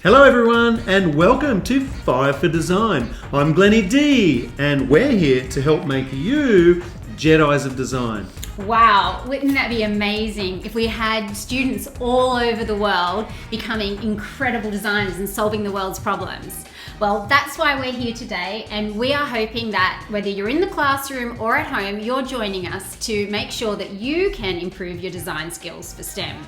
Hello everyone and welcome to Fire for Design. I'm Glennie D and we're here to help make you Jedis of Design. Wow, wouldn't that be amazing if we had students all over the world becoming incredible designers and solving the world's problems? Well, that's why we're here today, and we are hoping that whether you're in the classroom or at home, you're joining us to make sure that you can improve your design skills for STEM.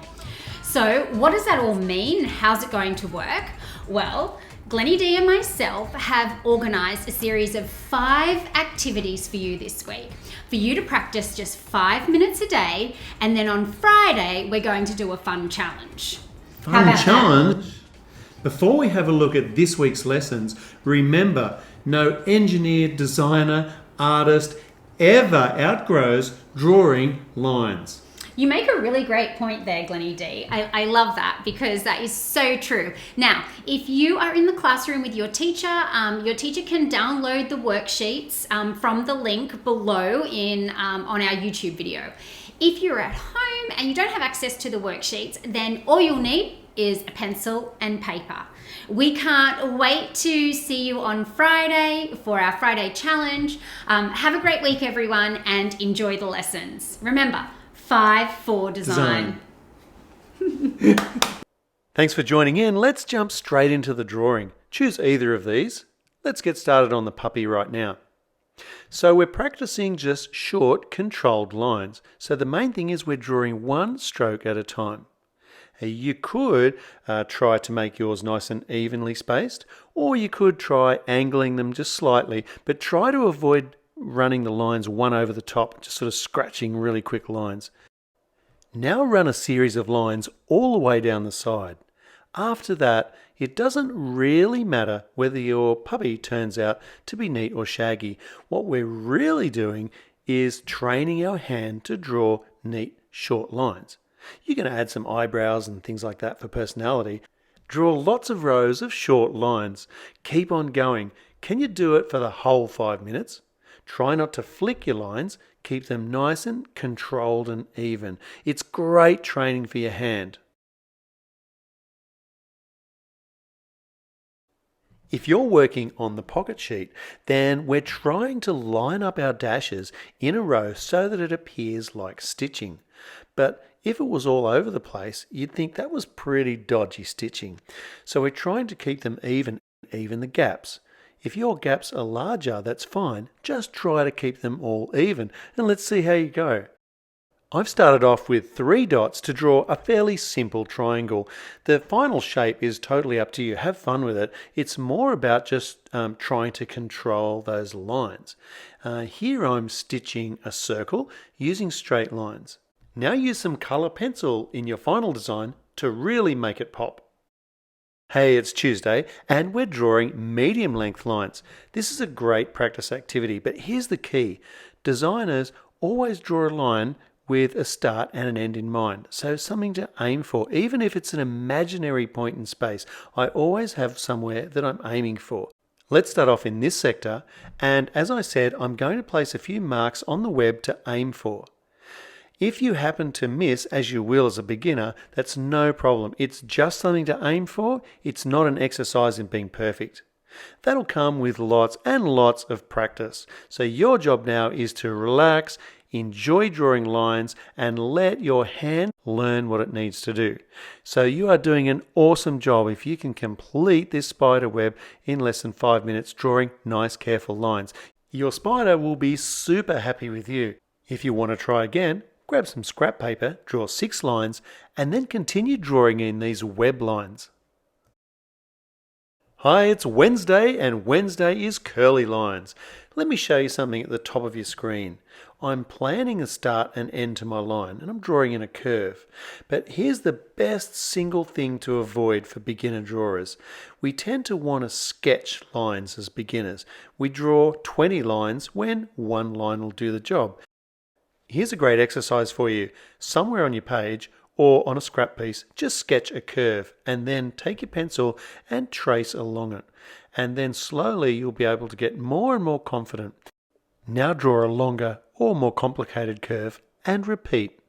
So what does that all mean? How's it going to work? Well, Glennie D and myself have organised a series of 5 activities for you this week, for you to practice just 5 minutes a day, and then on Friday we're going to do a fun challenge. Fun challenge? Before we have a look at this week's lessons, remember, no engineer, designer, artist ever outgrows drawing lines. You make a really great point there, Glennie D. I love that because that is so true. Now, if you are in the classroom with your teacher can download the worksheets from the link below on our YouTube video. If you're at home and you don't have access to the worksheets, then all you'll need is a pencil and paper. We can't wait to see you on Friday for our Friday challenge. Have a great week, everyone, and enjoy the lessons. Remember, 5 for design. Thanks for joining in. Let's jump straight into the drawing. Choose either of these. Let's get started on the puppy right now. So we're practicing just short, controlled lines. So the main thing is we're drawing one stroke at a time. You could try to make yours nice and evenly spaced, or you could try angling them just slightly, but try to avoid running the lines one over the top, just sort of scratching really quick lines. Now run a series of lines all the way down the side. After that, it doesn't really matter whether your puppy turns out to be neat or shaggy. What we're really doing is training our hand to draw neat, short lines. You can add some eyebrows and things like that for personality. Draw lots of rows of short lines. Keep on going. Can you do it for the whole 5 minutes? Try not to flick your lines. Keep them nice and controlled and even. It's great training for your hand. If you're working on the pocket sheet, then we're trying to line up our dashes in a row so that it appears like stitching. But if it was all over the place, you'd think that was pretty dodgy stitching. So we're trying to keep them even the gaps. If your gaps are larger, that's fine. Just try to keep them all even, and let's see how you go. I've started off with 3 dots to draw a fairly simple triangle. The final shape is totally up to you. Have fun with it. It's more about just trying to control those lines. Here I'm stitching a circle using straight lines. Now use some colour pencil in your final design to really make it pop. Hey, it's Tuesday and we're drawing medium length lines. This is a great practice activity, but here's the key. Designers always draw a line with a start and an end in mind, so something to aim for. Even if it's an imaginary point in space, I always have somewhere that I'm aiming for. Let's start off in this sector, and as I said, I'm going to place a few marks on the web to aim for. If you happen to miss, as you will as a beginner, that's no problem. It's just something to aim for. It's not an exercise in being perfect. That'll come with lots and lots of practice. So your job now is to relax, enjoy drawing lines, and let your hand learn what it needs to do. So you are doing an awesome job if you can complete this spider web in less than 5 minutes drawing nice, careful lines. Your spider will be super happy with you. If you want to try again, grab some scrap paper, draw 6 lines, and then continue drawing in these web lines. Hi, it's Wednesday, and Wednesday is curly lines. Let me show you something at the top of your screen. I'm planning a start and end to my line, and I'm drawing in a curve. But here's the best single thing to avoid for beginner drawers. We tend to want to sketch lines as beginners. We draw 20 lines when 1 line will do the job. Here's a great exercise for you. Somewhere on your page or on a scrap piece, just sketch a curve and then take your pencil and trace along it. And then slowly you'll be able to get more and more confident. Now draw a longer or more complicated curve and repeat.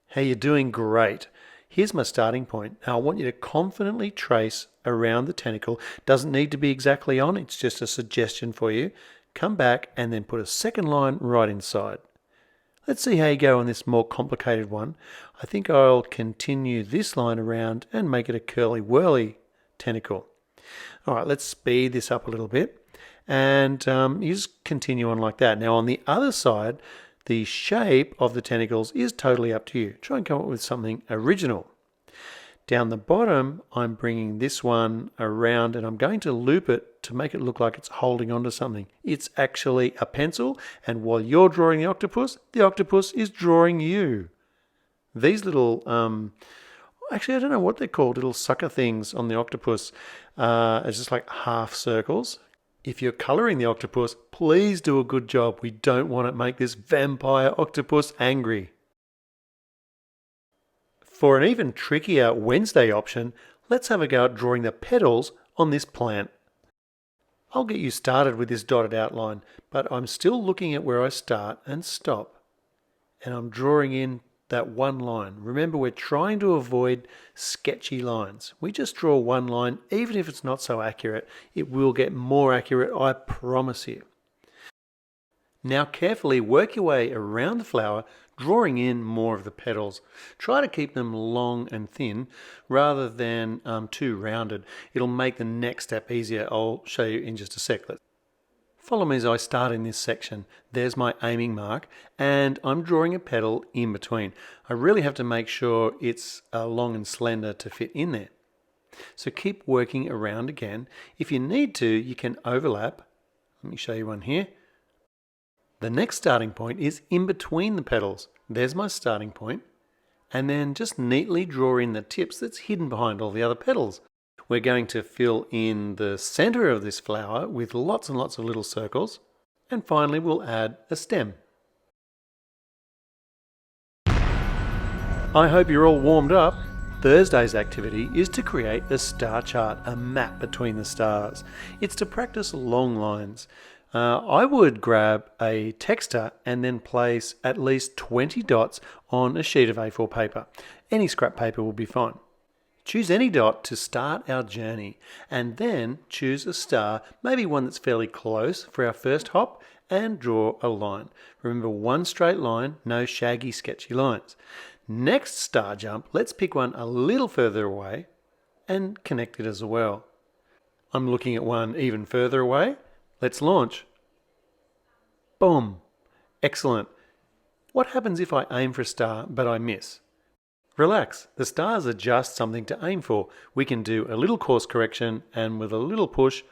Hey, you're doing great. Here's my starting point. Now I want you to confidently trace around the tentacle. Doesn't need to be exactly on, it's just a suggestion for you. Come back and then put a second line right inside. Let's see how you go on this more complicated one. I think I'll continue this line around and make it a curly whirly tentacle. All right, let's speed this up a little bit. And you just continue on like that. Now on the other side, the shape of the tentacles is totally up to you. Try and come up with something original. Down the bottom, I'm bringing this one around and I'm going to loop it to make it look like it's holding onto something. It's actually a pencil, and while you're drawing the octopus is drawing you. These little, actually I don't know what they're called, little sucker things on the octopus. It's just like half circles. If you're colouring the octopus, please do a good job. We don't want to make this vampire octopus angry. For an even trickier Wednesday option, let's have a go at drawing the petals on this plant. I'll get you started with this dotted outline, but I'm still looking at where I start and stop. And I'm drawing in that one line. Remember, we're trying to avoid sketchy lines. We just draw one line, even if it's not so accurate. It will get more accurate, I promise you. Now carefully work your way around the flower, drawing in more of the petals. Try to keep them long and thin rather than too rounded. It'll make the next step easier. I'll show you in just a sec. Follow me as I start in this section. There's my aiming mark and I'm drawing a petal in between. I really have to make sure it's long and slender to fit in there. So keep working around again. If you need to, you can overlap. Let me show you one here. The next starting point is in between the petals. There's my starting point. And then just neatly draw in the tips that's hidden behind all the other petals. We're going to fill in the center of this flower with lots and lots of little circles. And finally, we'll add a stem. I hope you're all warmed up. Thursday's activity is to create a star chart, a map between the stars. It's to practice long lines. I would grab a texter and then place at least 20 dots on a sheet of A4 paper. Any scrap paper will be fine. Choose any dot to start our journey and then choose a star, maybe one that's fairly close for our first hop, and draw a line. Remember, one straight line, no shaggy, sketchy lines. Next star jump, let's pick one a little further away and connect it as well. I'm looking at one even further away. Let's launch. Boom. Excellent. What happens if I aim for a star but I miss? Relax. The stars are just something to aim for. We can do a little course correction and with a little push,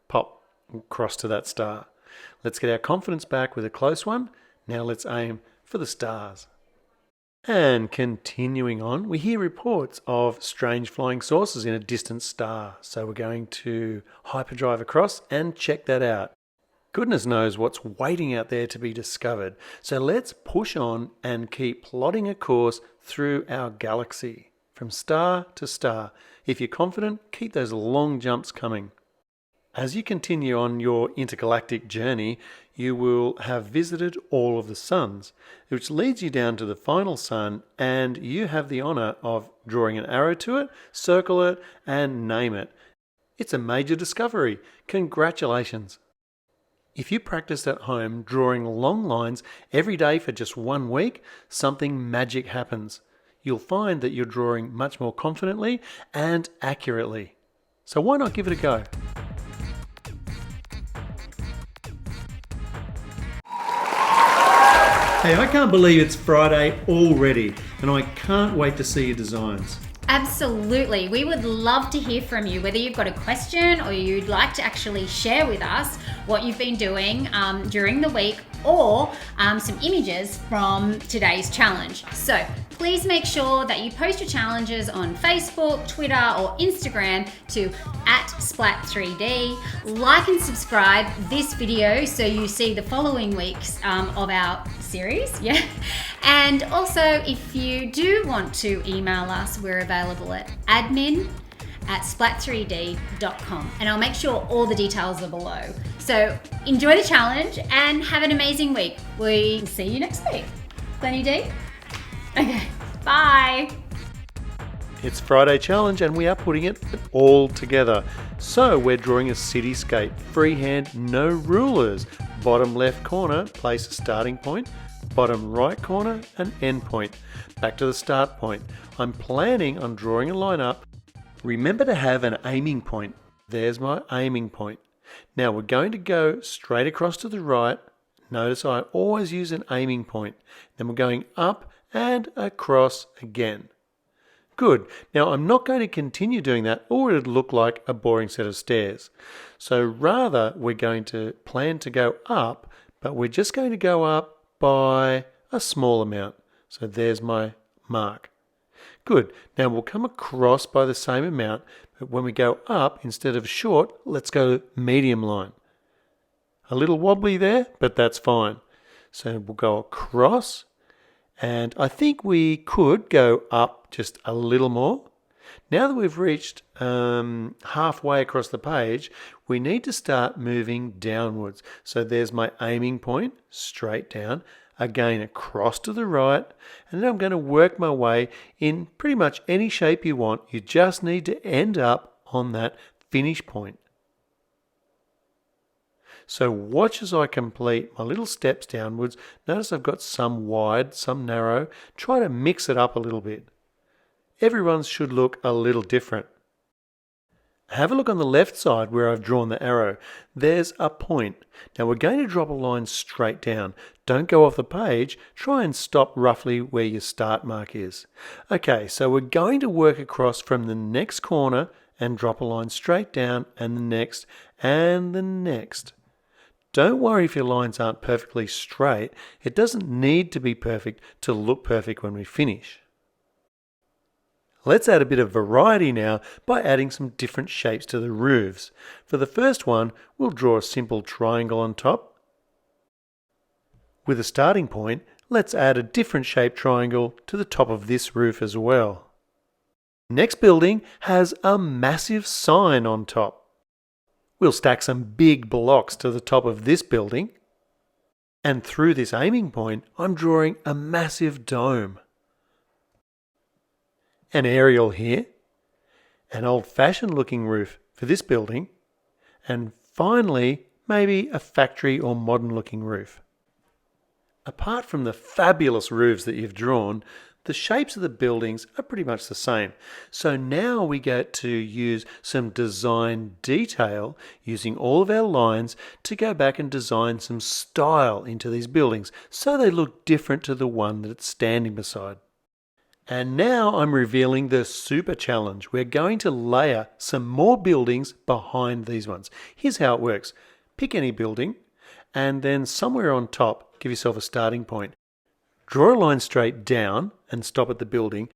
pop, across to that star. Let's get our confidence back with a close one. Now let's aim for the stars. And continuing on, we hear reports of strange flying saucers in a distant star. So we're going to hyperdrive across and check that out. Goodness knows what's waiting out there to be discovered. So let's push on and keep plotting a course through our galaxy, from star to star. If you're confident, keep those long jumps coming. As you continue on your intergalactic journey, you will have visited all of the suns, which leads you down to the final sun, and you have the honor of drawing an arrow to it, circle it, and name it. It's a major discovery. Congratulations. If you practiced at home drawing long lines every day for just 1 week, something magic happens. You'll find that you're drawing much more confidently and accurately. So why not give it a go? Hey, I can't believe it's Friday already, and I can't wait to see your designs. Absolutely. We would love to hear from you, whether you've got a question or you'd like to actually share with us what you've been doing during the week, or some images from today's challenge. So please make sure that you post your challenges on Facebook, Twitter, or Instagram to @Splat3D. Like and subscribe this video so you see the following weeks of our series. Yeah. And also, if you do want to email us, we're available at admin@splat3d.com, and I'll make sure all the details are below. So enjoy the challenge and have an amazing week. We see you next week. Glennie D? Okay, bye. It's Friday Challenge and we are putting it all together. So we're drawing a cityscape, freehand, no rulers. Bottom left corner, place a starting point. Bottom right corner, an end point. Back to the start point. I'm planning on drawing a line up. Remember to have an aiming point. There's my aiming point. Now we're going to go straight across to the right. Notice I always use an aiming point. Then we're going up and across again. Good. Now I'm not going to continue doing that or it would look like a boring set of stairs. So rather we're going to plan to go up, but we're just going to go up by a small amount. So there's my mark. Good. Now we'll come across by the same amount, but when we go up, instead of short, let's go medium line. A little wobbly there, but that's fine. So we'll go across. And I think we could go up just a little more. Now that we've reached halfway across the page, we need to start moving downwards. So there's my aiming point, straight down, again across to the right, and then I'm going to work my way in pretty much any shape you want. You just need to end up on that finish point. So watch as I complete my little steps downwards. Notice I've got some wide, some narrow. Try to mix it up a little bit. Everyone's should look a little different. Have a look on the left side where I've drawn the arrow. There's a point. Now we're going to drop a line straight down. Don't go off the page. Try and stop roughly where your start mark is. Okay, so we're going to work across from the next corner and drop a line straight down and the next and the next. Don't worry if your lines aren't perfectly straight. It doesn't need to be perfect to look perfect when we finish. Let's add a bit of variety now by adding some different shapes to the roofs. For the first one, we'll draw a simple triangle on top. With a starting point, let's add a different shaped triangle to the top of this roof as well. Next building has a massive sign on top. We'll stack some big blocks to the top of this building. And through this aiming point, I'm drawing a massive dome. An aerial here. An old-fashioned looking roof for this building. And finally, maybe a factory or modern looking roof. Apart from the fabulous roofs that you've drawn, the shapes of the buildings are pretty much the same. So now we get to use some design detail using all of our lines to go back and design some style into these buildings so they look different to the one that it's standing beside. And now I'm revealing the super challenge. We're going to layer some more buildings behind these ones. Here's how it works. Pick any building and then somewhere on top, give yourself a starting point. Draw a line straight down and stop at the building.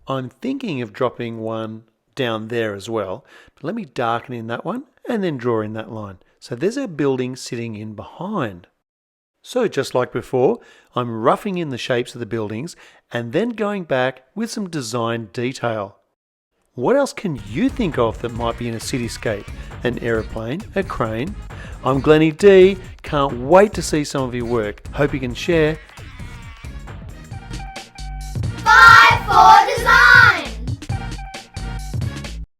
I'm thinking of dropping one down there as well, but let me darken in that one and then draw in that line. So there's a building sitting in behind. So just like before, I'm roughing in the shapes of the buildings and then going back with some design detail. What else can you think of that might be in a cityscape? An aeroplane, a crane? I'm Glennie D. Can't wait to see some of your work. Hope you can share.